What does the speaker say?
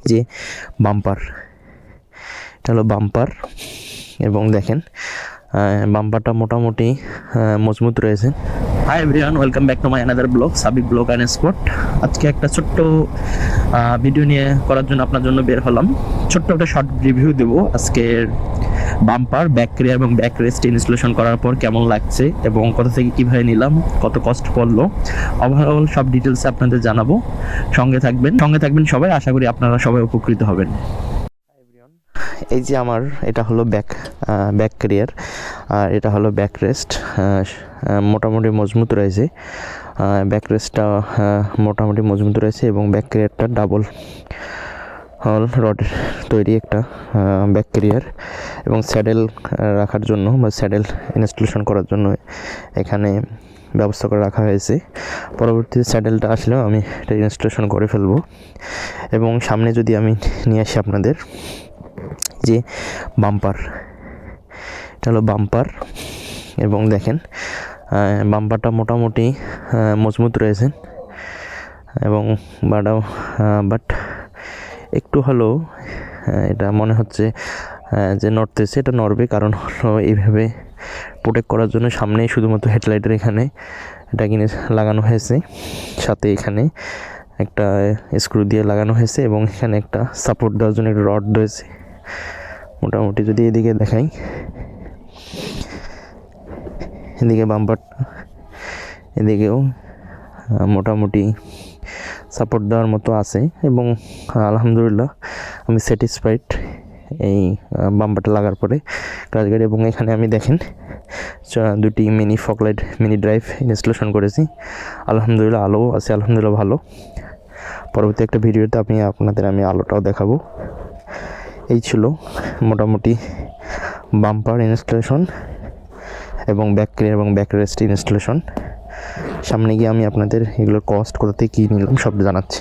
যে বাম্পার, এটা হলো বাম্পার এবং দেখেন বাম্পারটা মোটামুটি মজবুত রয়েছে। Hi everyone, welcome back to my another blog, সাবিক blog and spot. আজকে একটা ছোট্ট ভিডিও নিয়ে করার জন্য আপনার জন্য বের হলাম। ছোট্ট একটা শর্ট রিভিউ দেবো আজকের বাম্পার ব্যাক ক্রিয়া এবং ব্যাক রেস্ট ইনস্টলেশন করার পর কেমন লাগছে এবং কোথা থেকে কীভাবে নিলাম, কত কষ্ট পড়লো, ওভারঅল সব ডিটেলসে আপনাদের জানাবো। সঙ্গে থাকবেন সবাই। আশা করি আপনারা সবাই উপকৃত হবেন। এই যে আমার এটা হলো ব্যাক ক্রিয়ার আর এটা হলো ব্যাক রেস্ট। মোটামুটি মজবুত রয়েছে, ব্যাক রেস্টটা মোটামুটি মজবুত রয়েছে এবং ব্যাক ক্রিয়ারটা ডাবল রডের তৈরি একটা ব্যাক ক্রিয়ার এবং স্যাডেল রাখার জন্য বা স্যাডেল ইনস্টলেশন করার জন্য এখানে ব্যবস্থা করে রাখা হয়েছে। পরবর্তীতে স্যাডেলটা আসলেও আমি এটা ইনস্টলেশন করে ফেলবো। এবং সামনে যদি আমি নিয়ে আসি আপনাদের, যে বাম্পার, এটা হলো বাম্পার এবং দেখেন বাম্পারটা মোটামুটি মজবুত রয়েছে এবং বাট একটু হলেও এটা মনে হচ্ছে যে নড়তেছে। এটা নড়বে, কারণ হলো এইভাবে প্রোটেক্ট করার জন্য সামনেই শুধুমাত্র হেডলাইটের এখানে এটা কিনে লাগানো হয়েছে, সাথে এখানে একটা স্ক্রু দিয়ে লাগানো হয়েছে এবং এখানে একটা সাপোর্ট দেওয়ার জন্য একটা রড রয়েছে। মোটামুটি যদি এদিকে দেখাই, এদিকে বাম্পার, এদিকেও মোটামুটি সাপোর্ট দেওয়ার মতো আছে এবং আলহামদুলিল্লাহ আমি স্যাটিসফাইড এই বাম্পারটা লাগার পরে ক্রাশ গাড়ি। এবং এখানে আমি দেখেন দুটি mini fog light mini drive installation করেছি। আলহামদুলিল্লাহ আলো আছে, আলহামদুলিল্লাহ ভালো। পরবর্তী একটা ভিডিওতে আপনাদের আমি আলোটাও দেখাবো। এই ছিল মোটামুটি বাম্পার ইনস্টলেশন এবং ব্যাক ক্রিয়ার এবং ব্যাক রেস্ট ইনস্টলেশন। সামনে গিয়ে আমি আপনাদের এগুলোর কস্ট কোথা থেকে কী নিলাম সব জানাচ্ছি।